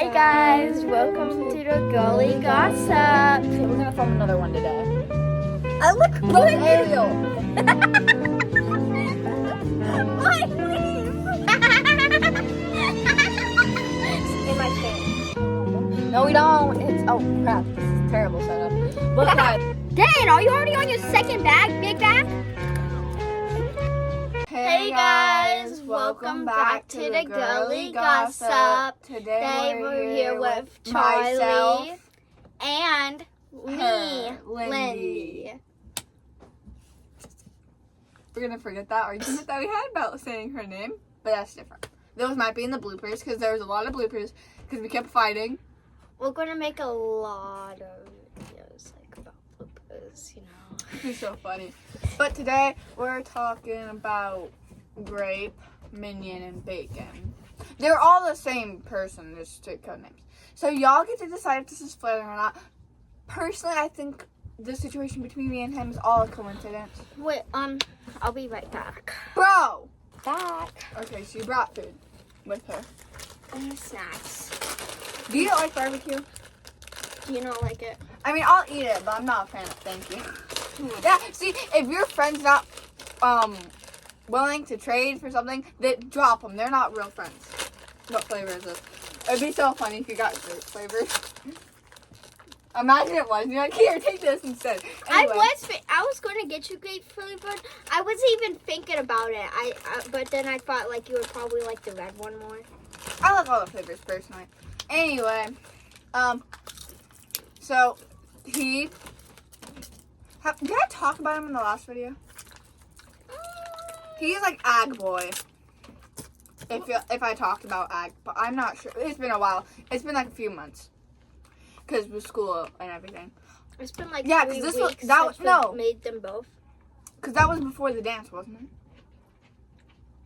Hi guys, welcome to the Gully Gossip. Okay, we're gonna film another one today. I look Look at Ariel. My leaf. In my face. No, we don't. It's crap. This is a terrible setup. But guys, Dan, are you already on your second bag, big bag? Hey guys, welcome back to the Gully Gossip. Today we're here with myself, Charlie and me, Lindy. We're gonna forget that argument that we had about saying her name, but that's different. Those might be in the bloopers because there was a lot of bloopers because we kept fighting. We're gonna make a lot of videos about bloopers, you know. It's so funny. But today we're talking about Grape, Minion, and Bacon. They're all the same person, just two code names. So y'all get to decide if this is flirting or not. Personally, I think the situation between me and him is all a coincidence. Wait, I'll be right back. Bro! Back. Okay, she brought food with her. And snacks. Do you not like barbecue? Do you not like it? I mean, I'll eat it, but I'm not a fan of it. Thank you. Yeah, see, if your friend's not willing to trade for something, then drop them. They're not real friends. What flavor is this? It'd be so funny if you got grape flavor. Imagine it was. You're like, here, take this instead. Anyway. I was going to get you grape flavored. I wasn't even thinking about it. But then I thought like you would probably like the red one more. I like all the flavors personally. Anyway, so did I talk about him in the last video? He's like Ag Boy. If I talked about Ag, but I'm not sure. It's been a while. It's been like a few months. Because with school and everything. It's been like 3 because weeks since we made them both. Because that was before the dance, wasn't it?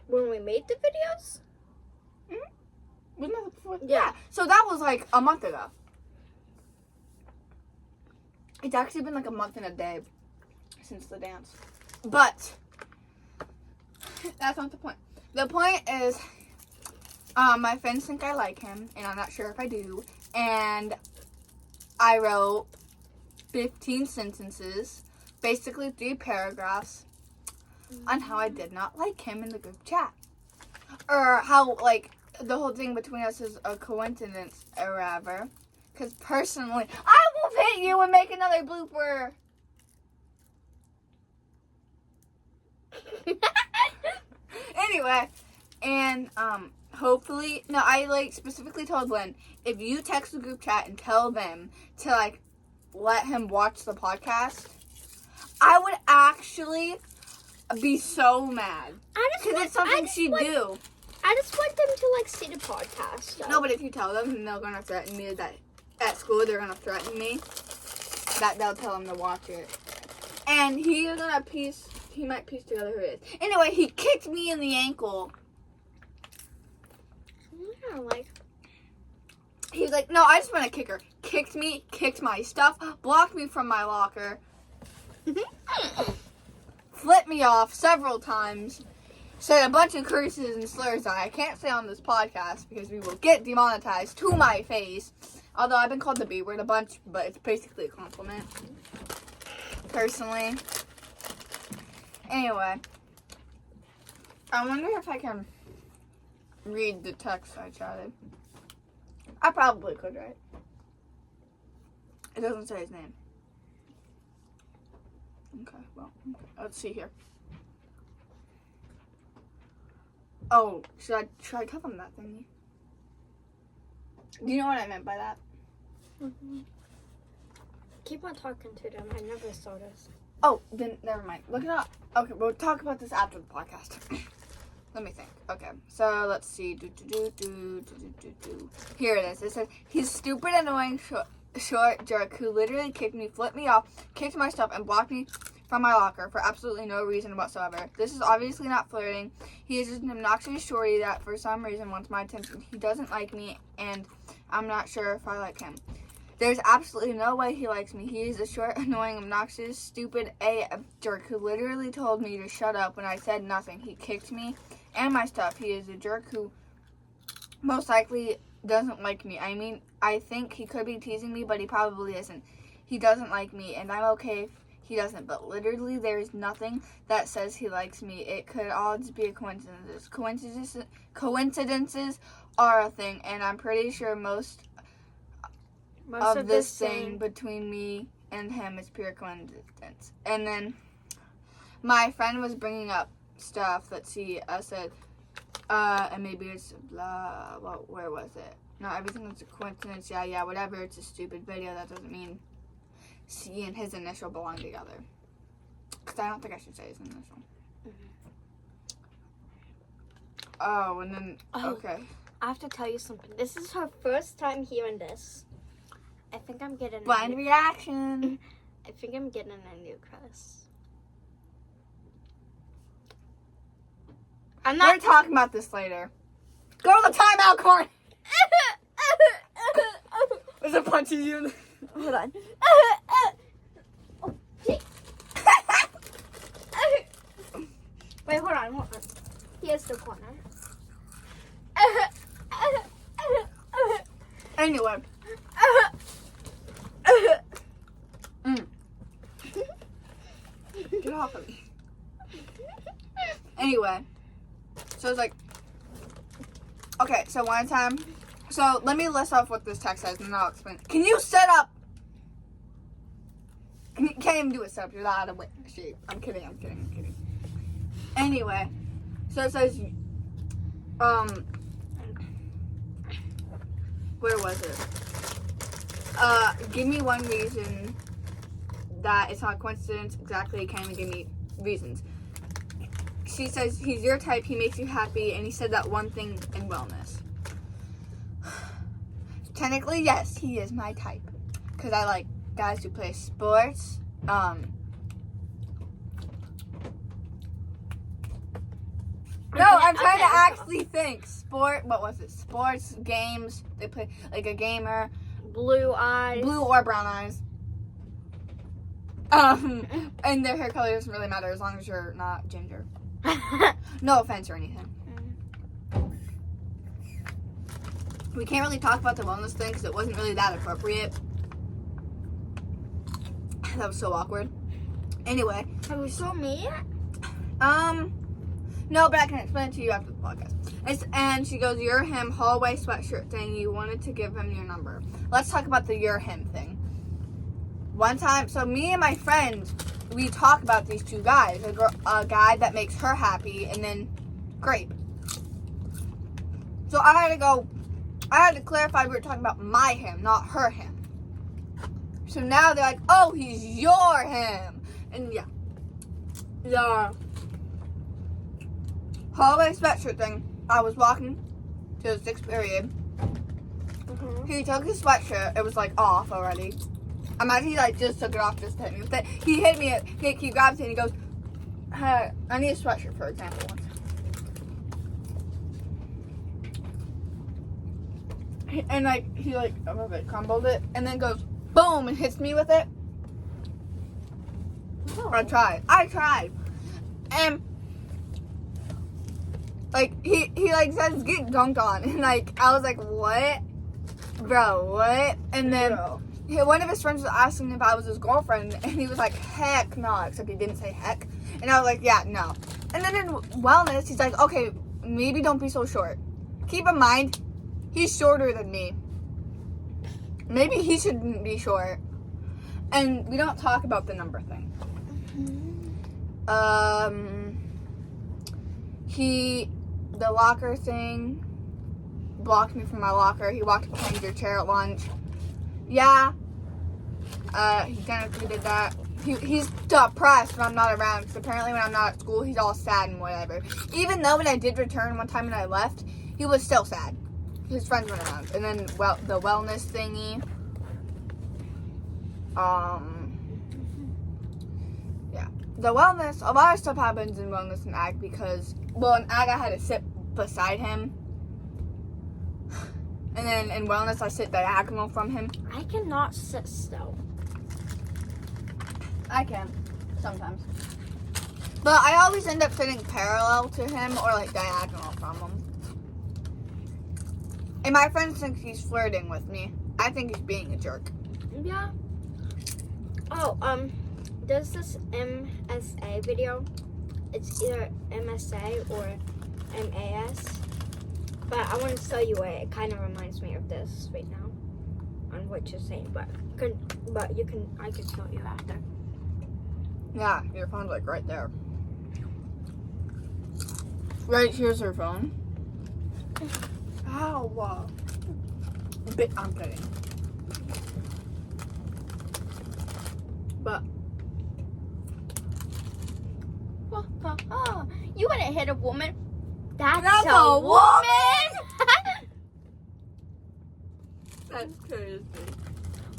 When we made the videos? Mm-hmm. Wasn't that before? Yeah. So that was like a month ago. It's actually been like a month and a day since the dance. But that's not the point. The point is, my friends think I like him, and I'm not sure if I do. And I wrote 15 sentences, basically 3 paragraphs, on how I did not like him in the group chat. Or how, like, the whole thing between us is a coincidence or whatever. Because personally, I will hit you and make another blooper. Anyway, and hopefully, no, I like specifically told Lynn, if you text the group chat and tell them to like let him watch the podcast, I would actually be so mad. Because it's something she'd do. I just want them to like see the podcast. Though. No, but if you tell them, they're gonna threaten me that at school they're gonna threaten me that they'll tell him to watch it. And he might piece together who it is. Anyway, he kicked me in the ankle. Yeah, like. He was like, no, I just want to kick her. Kicked me, kicked my stuff, blocked me from my locker, flipped me off several times, said a bunch of curses and slurs that I can't say on this podcast because we will get demonetized to my face. Although I've been called the B word a bunch, but it's basically a compliment. Personally. Anyway, I wonder if I can read the text I chatted. I probably could, right? It doesn't say his name. Okay, well, let's see here. Oh, should I tell them that thingy? Do you know what I meant by that? Mm-hmm. Keep on talking to them. I never saw this. Oh, then never mind. Look it up. Okay, we'll talk about this after the podcast. Let me think. Okay, so let's see. Here it is. It says, he's stupid, annoying, short jerk who literally kicked me, flipped me off, kicked my stuff, and blocked me from my locker for absolutely no reason whatsoever. This is obviously not flirting. He is just an obnoxious shorty that for some reason wants my attention. He doesn't like me, and I'm not sure if I like him. There's absolutely no way he likes me. He is a short, annoying, obnoxious, stupid jerk who literally told me to shut up when I said nothing. He kicked me and my stuff. He is a jerk who most likely doesn't like me. I mean, I think he could be teasing me, but he probably isn't. He doesn't like me, and I'm okay if he doesn't. But literally, there's nothing that says he likes me. It could all just be a coincidence. Coincidences are a thing, and I'm pretty sure most of this thing between me and him is pure coincidence. And then my friend was bringing up stuff. Let's see. I said, and maybe it's blah. Well, where was it? No, everything was a coincidence. Yeah, whatever. It's a stupid video. That doesn't mean C and his initial belong together. Because I don't think I should say his initial. Oh, and then, okay. I have to tell you something. This is her first time hearing this. I think I'm getting Blind reaction. I think I'm getting a new crush. I'm not We're talking about this later. Go to the timeout corner. There's a bunch of you. Hold on. Wait, hold on. Here's the corner. Anyway. Get off of me. Anyway. So it's like, okay, so one time, so let me list off what this text says and then I'll explain. Can you set up? You can't even do a set up. You're not out of shape. I'm kidding. Anyway, so it says, where was it? Give me one reason that it's not a coincidence. Exactly, can't even give me reasons. She says he's your type, he makes you happy, and he said that one thing in wellness. Technically, yes, he is my type. Because I like guys who play sports. No, I'm trying to actually think. What was it? Sports, games, they play, like a gamer. Blue eyes. Blue or brown eyes. And their hair color doesn't really matter as long as you're not ginger. No offense or anything. We can't really talk about the wellness thing because it wasn't really that appropriate. That was so awkward. Anyway. Have you shown me yet? No, but I can explain it to you after the podcast. And she goes, you're him, hallway sweatshirt thing. You wanted to give him your number. Let's talk about the you're him thing. One time, so me and my friend, we talk about these two guys. A guy that makes her happy, and then Grape. So I had to clarify we were talking about my him, not her him. So now they're like, oh, he's your him. And yeah. The hallway sweatshirt thing, I was walking to the 6th period. Mm-hmm. He took his sweatshirt, it was like off already. Imagine he like just took it off just to hit me with it. He hit me, he grabs it and he goes, hey, I need a sweatshirt, for example. And like, he like, a little bit crumbled it and then goes, boom, and hits me with it. Oh. I tried. And like, he like says, get dunked on. And like, I was like, what? Bro, what? And then one of his friends was asking if I was his girlfriend, and he was like, heck no, except he didn't say heck. And I was like, yeah, no. And then in wellness, he's like, okay, maybe don't be so short. Keep in mind, he's shorter than me. Maybe he shouldn't be short. And we don't talk about the number thing. The locker thing blocked me from my locker. He walked behind your chair at lunch. Yeah. He technically did that. He's depressed when I'm not around, because apparently when I'm not at school, he's all sad and whatever. Even though when I did return one time and I left, he was still sad. His friends went around. And then, well, the wellness thingy. Yeah. The wellness, a lot of stuff happens in wellness and ag because, well, in ag I had to sit beside him. And then in wellness I sit diagonal from him. I cannot sit still. I can, sometimes. But I always end up sitting parallel to him or like diagonal from him. And my friend thinks he's flirting with me. I think he's being a jerk. Yeah. Oh, there's this MSA video. It's either MSA or MAS. But I want to show you it. It kind of reminds me of this right now. On what you're saying. But I can show you after. Yeah, your phone's like right there. Right, here's her phone. Ow. I'm kidding. But you wouldn't hit a woman. That's a woman. That's crazy.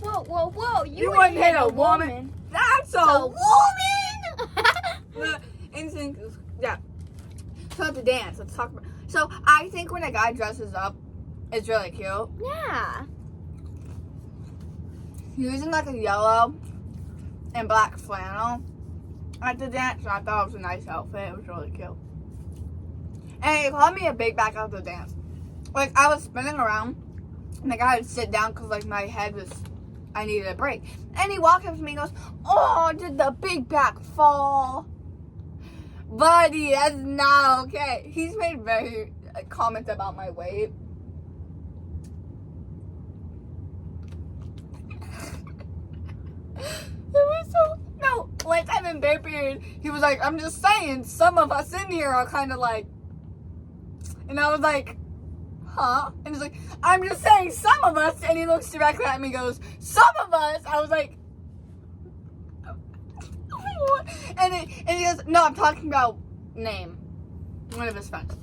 Whoa. You wouldn't hit a woman. That's a woman. Instinct is, yeah. So the dance, let's talk about. So I think when a guy dresses up, it's really cute. Yeah. He was in like a yellow and black flannel at the dance, and I thought it was a nice outfit. It was really cute. And he called me a big back at the dance. Like, I was spinning around, and the guy would sit down because, like, my head was, I needed a break. And he walked up to me and goes, "Oh, did the big back fall?" Buddy, that's not okay. He's made very comments about my weight. One time in Bear Period, he was like, "I'm just saying, some of us in here are kind of like," and I was like, "Huh?" And he's like, "I'm just saying, some of us," and he looks directly at me and goes, "Some of us?" I was like, and he goes, "No, I'm talking about name." One of his friends.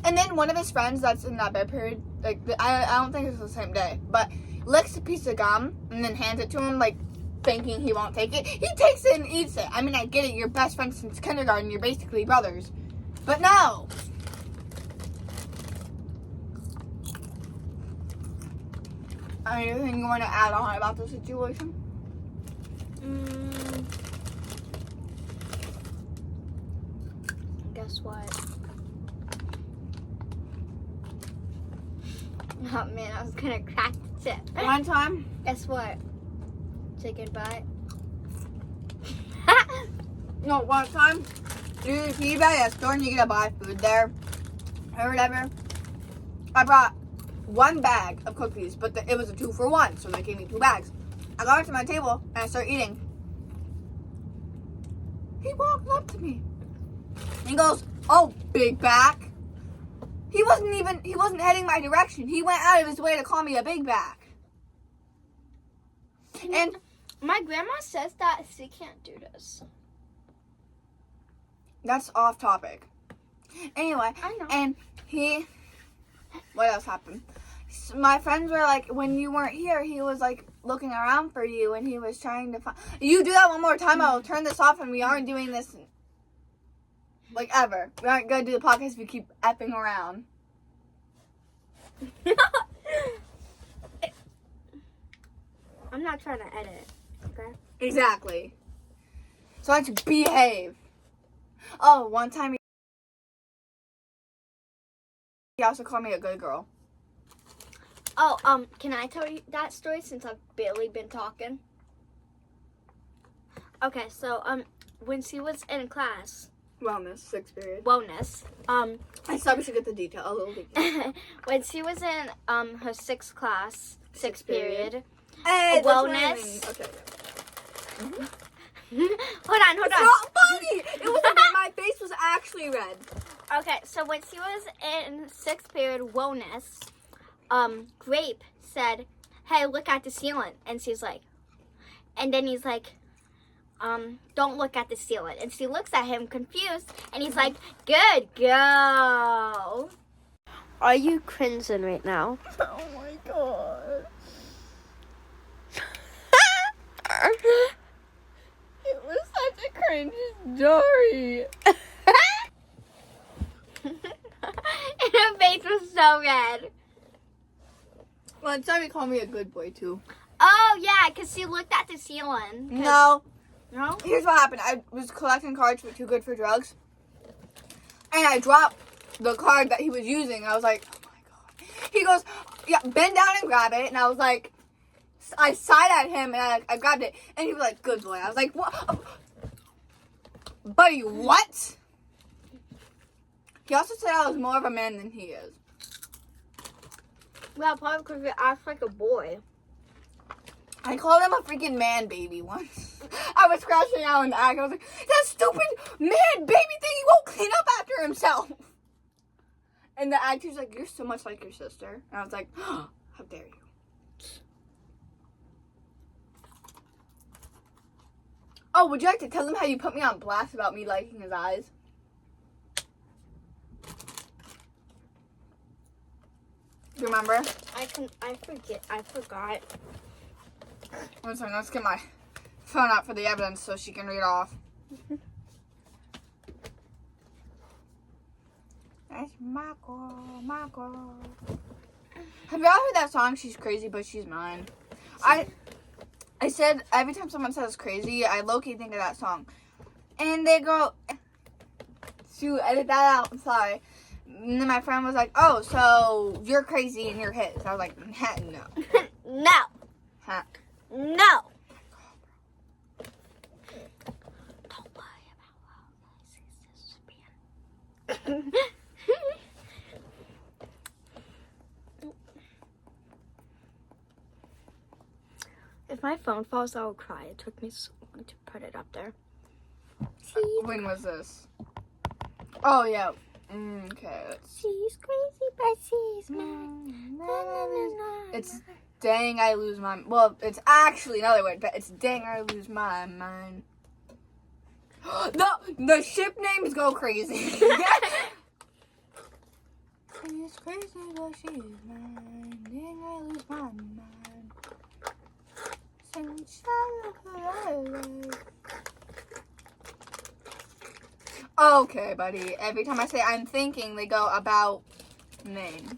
And then one of his friends that's in that Bear Period, like, I don't think it's the same day, but licks a piece of gum and then hands it to him, like, thinking he won't take it. He takes it and eats it. I mean, I get it. You're best friends since kindergarten. You're basically brothers. But no. Anything you want to add on about the situation? Guess what? Oh man, I was gonna crack the tip. One time. Guess what? Say goodbye. No, one time. You buy at a store and you get to buy food there. Or whatever. I brought one bag of cookies, but it was a 2-for-1, so they gave me 2 bags. I got it to my table and I started eating. He walked up to me. He goes, "Oh, big back." He wasn't heading my direction. He went out of his way to call me a big back. And my grandma says that she can't do this. That's off topic. Anyway, I know. and what else happened? So my friends were like, when you weren't here, he was like looking around for you and he was trying to find. You do that one more time, I will turn this off and we aren't doing this like ever. We aren't going to do the podcast if you keep effing around. I'm not trying to edit, okay? Exactly. So I have to behave. Oh, one time he also called me a good girl. Oh, can I tell you that story since I've barely been talking? Okay, so, when she was in class. Wellness, 6th period. Wellness. I thought we should get the detail, a little detail. When she was in, her 6th class, 6th period. Hey, wellness. Okay. Hold on. It's not funny. It was my face was actually red. Okay, so when she was in 6th period wellness, Grape said, "Hey, look at the ceiling." And she's like, and then he's like, "Don't look at the ceiling." And she looks at him confused, and he's like, "Good girl." Are you cringing right now? Oh my god. It was such a cringe story. And her face was so red. Well, it's time he called me a good boy too. Oh yeah, because she looked at the ceiling. No. No? Here's what happened. I was collecting cards for Too Good for Drugs. And I dropped the card that he was using. I was like, oh my god. He goes, Yeah, bend down and grab it. And I was like, I sighed at him and I grabbed it. And he was like, good boy. I was like, what? Buddy, what? He also said I was more of a man than he is. Yeah, probably because you act like a boy. I called him a freaking man baby once. I was scratching out in the act. I was like, that stupid man baby thing, he won't clean up after himself. And the actor was like, you're so much like your sister. And I was like, oh, how dare you. Oh, would you like to tell him how you put me on blast about me liking his eyes? Do you remember? I forgot. One second, let's get my phone out for the evidence so she can read off. That's my girl. Have y'all heard that song, She's Crazy, But She's Mine? I said, every time someone says crazy, I low-key think of that song. And they go, shoot, edit that out, I'm sorry. And then my friend was like, oh, so you're crazy and you're his. I was like, no. No. Huh. No. Don't worry about how nice this If my phone falls, I will cry. It took me so long to put it up there. When was this? Oh, yeah. Okay. She's crazy, but she's mine. It's dang, I lose my... Well, it's actually another word, but it's dang, I lose my mind. The ship names go crazy. She's crazy, but she's mine. Dang, I lose my mind. Okay, buddy. Every time I say I'm thinking, they go about name.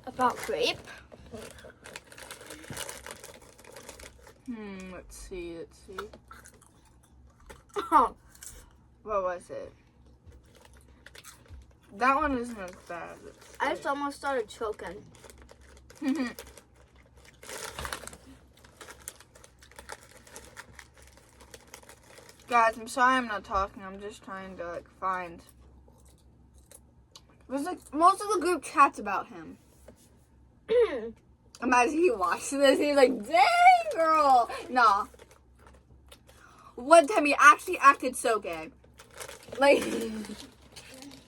About grape? Let's see. Oh. What was it? That one isn't as bad. I just almost started choking. Guys, I'm sorry I'm not talking. I'm just trying to find. There's most of the group chats about him. Imagine he watched this. He's like, dang, girl. Nah. One time he actually acted so gay. Like, he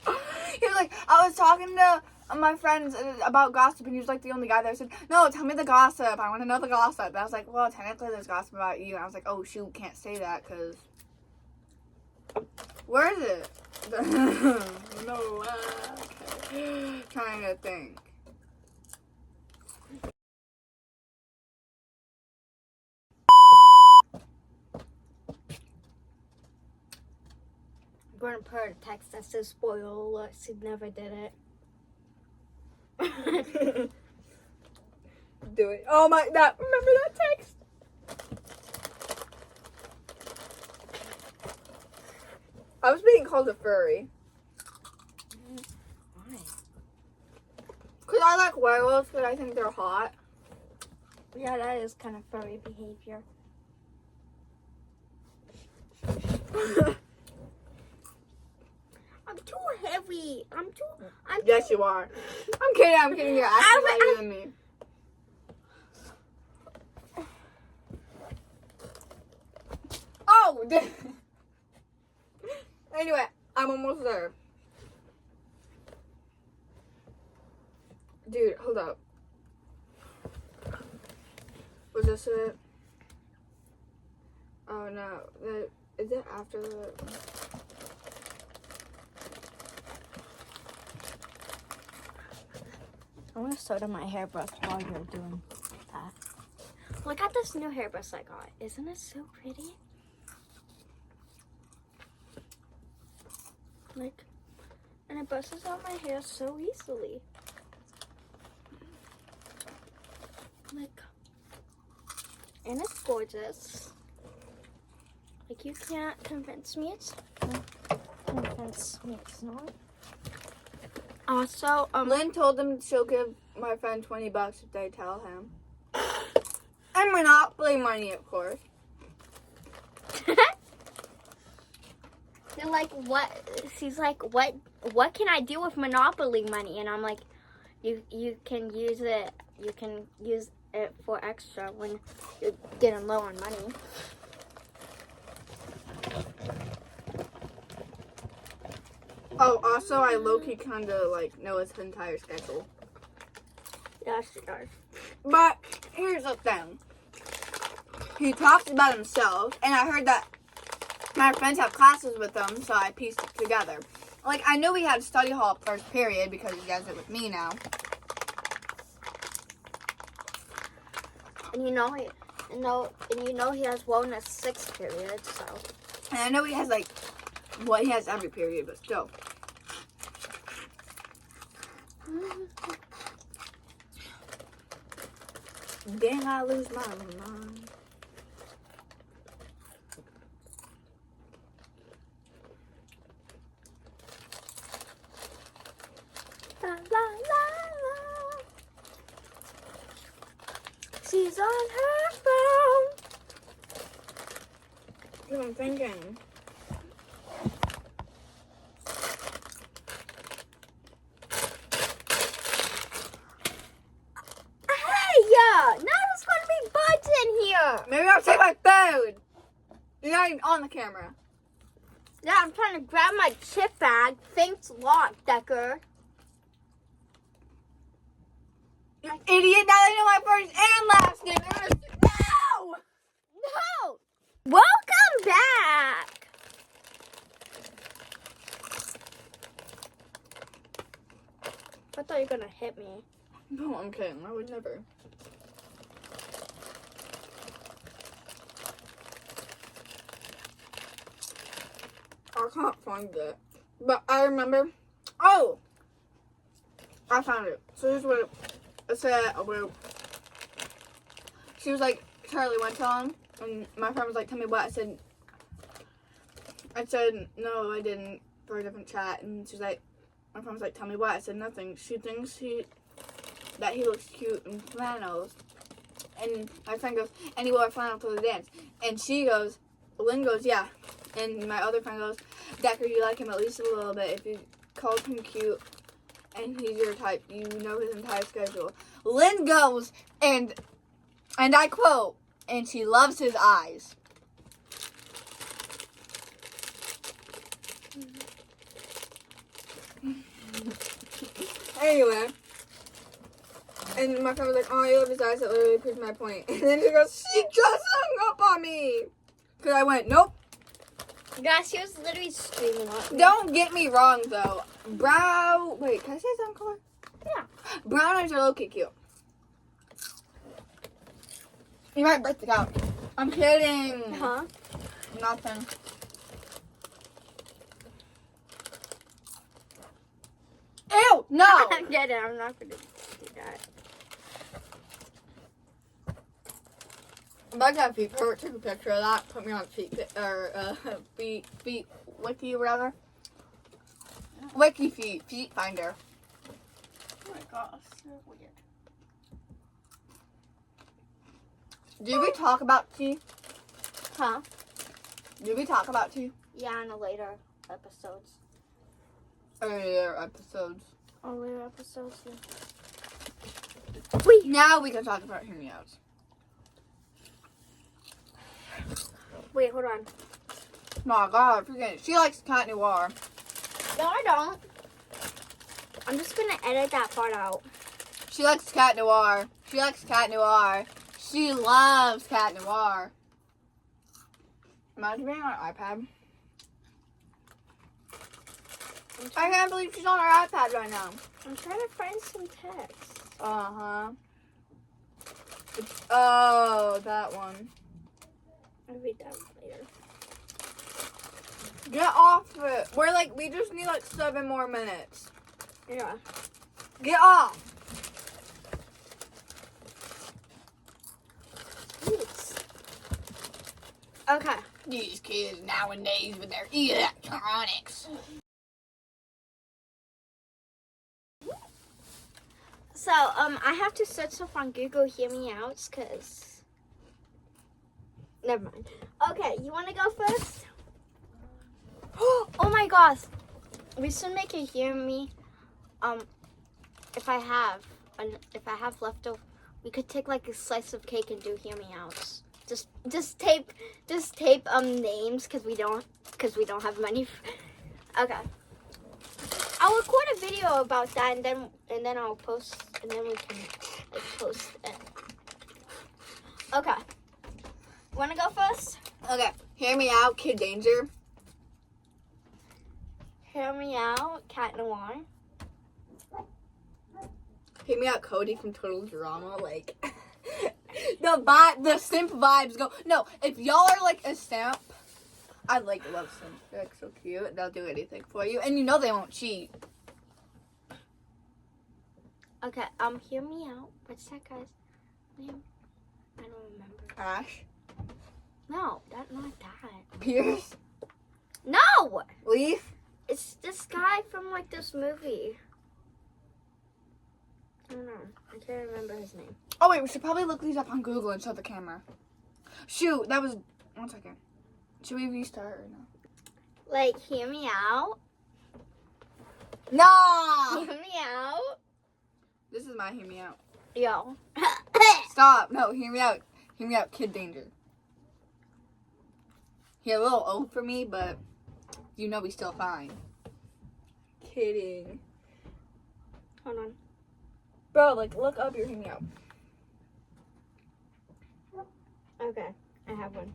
was like, I was talking to my friends about gossip, and he was like the only guy there. I said, no, tell me the gossip. I want to know the gossip. And I was like, well, technically there's gossip about you. And I was like, oh, shoot, can't say that because. Where is it? No, okay. Trying to think. I'm going to put a text that says spoiler alert. She never did it. Do it. Oh my, remember that text? I was being called a furry. Why? Because I like werewolves, because I think they're hot. Yeah, that is kind of furry behavior. I'm too heavy. Yes, you are. I'm kidding. You're actually lighter than me. Oh! Anyway, I'm almost there. Dude, hold up. Was this it? Oh no. Is it after the... I want to soda my hairbrush while you're doing that. Look at this new hairbrush I got. Isn't it so pretty? Like, and it brushes out my hair so easily. Like, and it's gorgeous. Like, you can't convince me it's not. Also, Lynn told them she'll give my friend $20 if they tell him. And Monopoly money, of course. They're like, what? She's like, what can I do with Monopoly money? And I'm like, you can use it. You can use it for extra when you're getting low on money. Oh, also, I low-key kind of, like, know his entire schedule. Yeah, she does. But here's the thing. He talks about himself, and I heard that my friends have classes with him, so I pieced it together. Like, I knew we had study hall first period because he does it with me now. And you know he has wellness 6th period, so. And I know he has, like, well, he has every period, but still. Dang, I lose my mind. La, la, la, la. She's on her phone. That's what I'm thinking. Hey, yeah! Now there's going to be bugs in here. Maybe I'll take my food. You're not even on the camera. Yeah, I'm trying to grab my chip bag. Thanks a lot, Decker. You idiot. Now they know my first and last name. They're gonna no! No! Welcome back! I thought you were going to hit me. No, I'm kidding. I would never. I can't find it. But I remember. Oh! I found it. So here's what it said about. She was like, Charlie went on. And my friend was like, tell me what. I said, no, I didn't. For a different chat. And she's like, my friend was like, tell me what. I said, nothing. She thinks that he looks cute in flannels. And my friend goes, and he wore a flannel to the dance. And she goes, Lynn goes, yeah. And my other friend goes, Decker, you like him at least a little bit. If you called him cute and he's your type, you know his entire schedule. Lynn goes, and I quote, and she loves his eyes. Anyway. And my friend was like, oh, I love his eyes. That literally proves my point. And then she goes, she just hung up on me. Because I went, nope. Guys, she was literally screaming at me. Don't get me wrong, though. Wait, can I say something color? Yeah. Brown eyes are low-key cute. You might break it out. I'm kidding. Huh? Nothing. Ew, no. I'm kidding. I'm not going to do that. If I got feet pervert, took a picture of that, put me on feet wiki or whatever. Wiki feet finder. Oh my gosh, so weird. Do we talk about tea? Huh? Do we talk about tea? Yeah, in the later episodes. Earlier episodes. Oh, later episodes, yeah. Now we can talk about her meows. Wait, hold on. My God, forget it. She likes Cat Noir. No, I don't. I'm just going to edit that part out. She likes Cat Noir. She likes Cat Noir. She loves Cat Noir. Imagine being on her iPad. I can't believe she's on her iPad right now. I'm trying to find some text. Uh-huh. Oh, that one. I'll read that later. Get off it. We just need 7 more minutes. Yeah. Get off. Oops. Okay. These kids nowadays with their electronics. So, I have to search up on Google Hear Me Out, because... Never mind. Okay, you want to go first? Oh my gosh. We should make a Hear Me. If I have leftover, we could take like a slice of cake and do Hear Me Outs. Just tape names because we don't have money. Okay. I'll record a video about that and then I'll post, and then we can like, post it. Okay. Want to go first? Okay. Hear Me Out, Kid Danger. Hear Me Out, Cat Noir. Hear Me Out, Cody from Total Drama. Like, the simp vibes go. No, if y'all are like a simp, I love simps. They're like so cute. They'll do anything for you, and you know they won't cheat. Okay, Hear Me Out. What's that guy's name? I don't remember. Ash. No, not that. Pierce. No! Leaf. It's this guy from like this movie. I don't know. I can't remember his name. Oh wait, we should probably look these up on Google and show the camera. Shoot, that was 1 second. Should we restart or no? Like, Hear Me Out. No! Hear Me Out. This is my Hear Me Out. Yo. Stop. No, Hear Me Out. Hear Me Out, Kid Danger. He's a little old for me, but you know he's still fine. Kidding. Hold on. Bro, like, look up your Hear Me Out. Okay, I have one.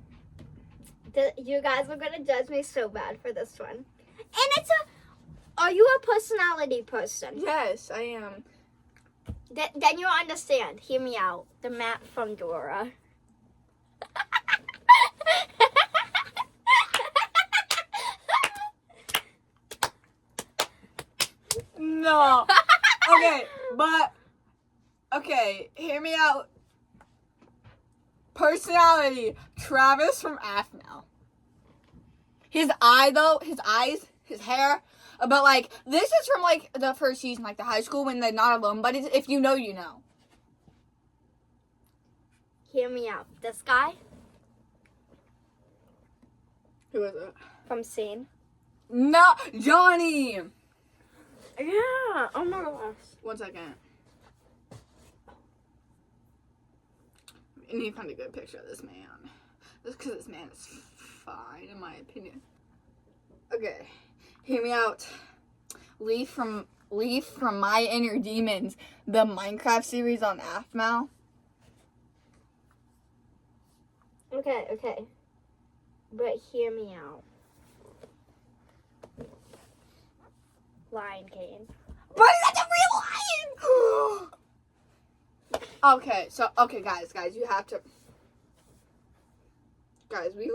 You guys are gonna judge me so bad for this one. And are you a personality person? Yes, I am. Then you'll understand. Hear Me Out. The map from Dora. No. Okay, Hear Me Out. Personality, Travis from Aphmau. His eyes, his hair. But like, this is from like the first season, like the high school when they're not alone. But if you know, you know. Hear Me Out. This guy Who is it? from Scene. No, Johnny. Yeah. Oh my gosh. 1 second. I need to find a good picture of this man. Just because this man is fine, in my opinion. Okay, Hear Me Out. Leaf from My Inner Demons, the Minecraft series on Aphmau. Okay. But Hear Me Out. Lion King. But that's a real lion! Okay, guys, you have to. Guys, we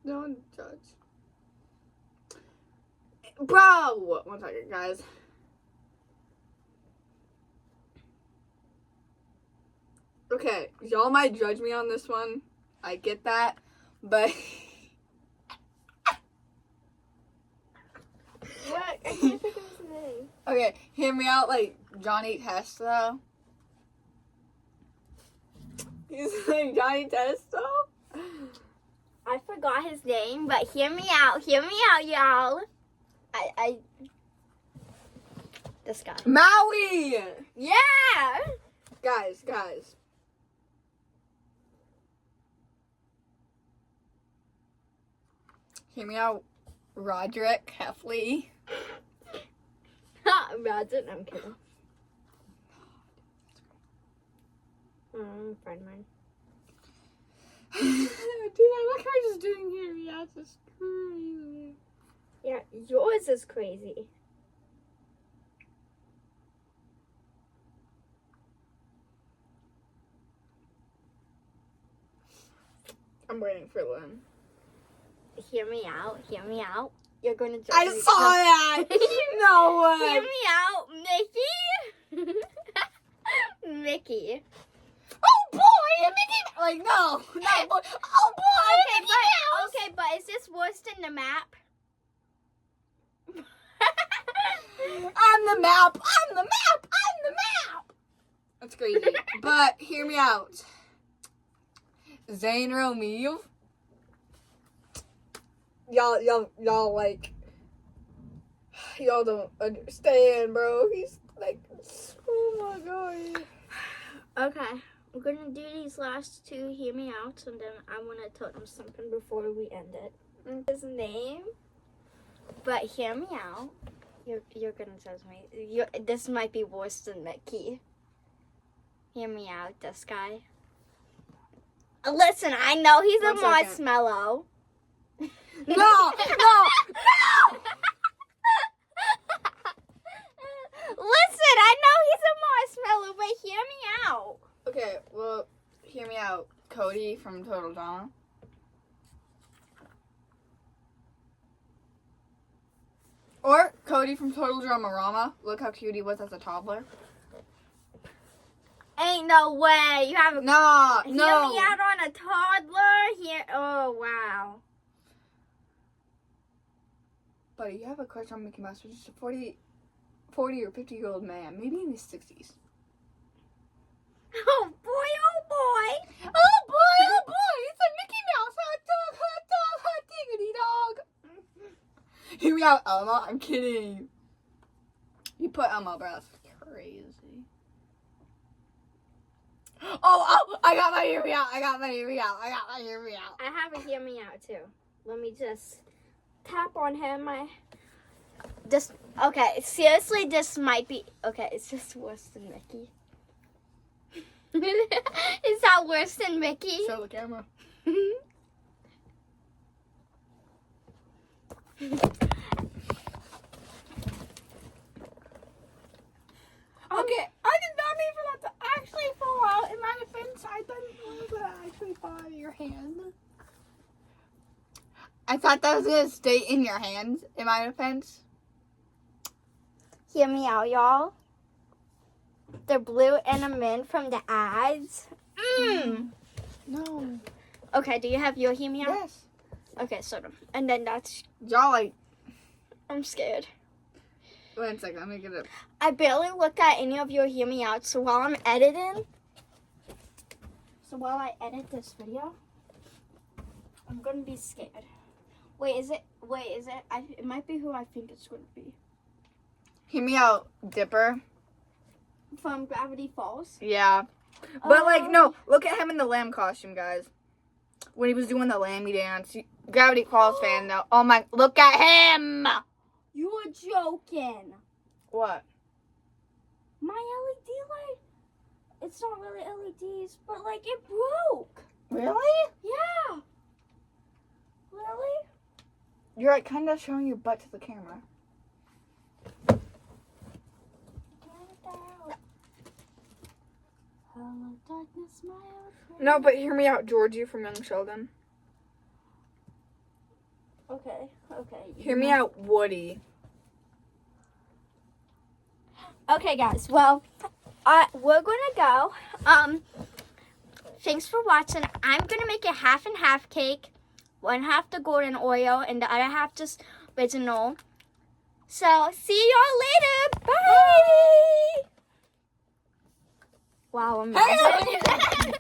don't judge. Bro! 1 second, guys. Okay, y'all might judge me on this one. I get that, but. What? I can't think of his name. Okay, Hear Me Out, like Johnny Test, though. He's like Johnny Testo? I forgot his name, but hear me out, y'all. This guy. Maui! Yeah! Guys. Hear Me Out, Roderick Heffley. Imagine, I'm kidding. Friend of mine. Dude, I like how we're just doing Hear Me Out. It's crazy. Yeah, yours is crazy. I'm waiting for Lyn. Hear me out. You're going to judge I me. saw that! No way! Hear me out, Mickey. Mickey. Oh boy! Mickey! Like, no! Not boy! Oh boy! Okay, but is this worse than the map? I'm the map! That's crazy. But hear me out. Zayn Romeo. Y'all like. Y'all don't understand, bro. He's like, oh my god. Okay, I'm gonna do these last two. Hear me out, and then I want to tell them something before we end it. His name, but hear me out. You're gonna judge me. This might be worse than Mickey. Hear me out. This guy. Listen, I know he's a marshmallow. No. Listen, I know he's a marshmallow, but hear me out. Okay, well, hear me out. Cody from Total Drama. Or Cody from Total Drama Rama. Look how cute he was as a toddler. Ain't no way. You have a No. Hear me out on a toddler? Here. Oh, wow. Buddy, you have a crush on Mickey Mouse, which is a 40 or 50-year-old man, maybe in his 60s. Oh, boy, oh, boy. Oh boy, it's a Mickey Mouse hot diggity dog. Hear me out, Elma. I'm kidding. You put Elma, bro. That's crazy. Oh, I got my hear me out. I got my hear me out. I have a hear me out, too. Let me just tap on him. Okay, seriously, this might be... Okay, it's just worse than Mickey. Is that worse than Mickey? Show the camera. Okay, I did not mean for that to actually fall out. In my defense, I didn't want to actually fall out of your hand. I thought that was going to stay in your hands, in my defense. Hear me out, y'all. The blue and a mint from the ads. No. Okay, do you have your hear me out? Yes. Okay, sort of. And then that's... Y'all like... I'm scared. Wait a second, let me get it. I barely looked at any of your hear me out, so while I'm editing... So while I edit this video, I'm gonna be scared. Wait, is it? It might be who I think it's gonna be. Hear me out, Dipper. From Gravity Falls? Yeah. But, like, no. Look at him in the lamb costume, guys. When he was doing the lammy dance. Gravity Falls fan, though. Oh, my. Look at him. You're joking. What? My LED light, it's not really LEDs, but, like, it broke. Really? Yeah. Really? You're, like, kind of showing your butt to the camera. Hello, darkness, my old friend. No, but hear me out, Georgie from Young Sheldon. Okay. Hear me out, Woody. Okay, guys. Well, we're gonna go. Thanks for watching. I'm gonna make a half and half cake. One half the golden Oreo and the other half just original. So, see y'all later. Bye. Wow, amazing.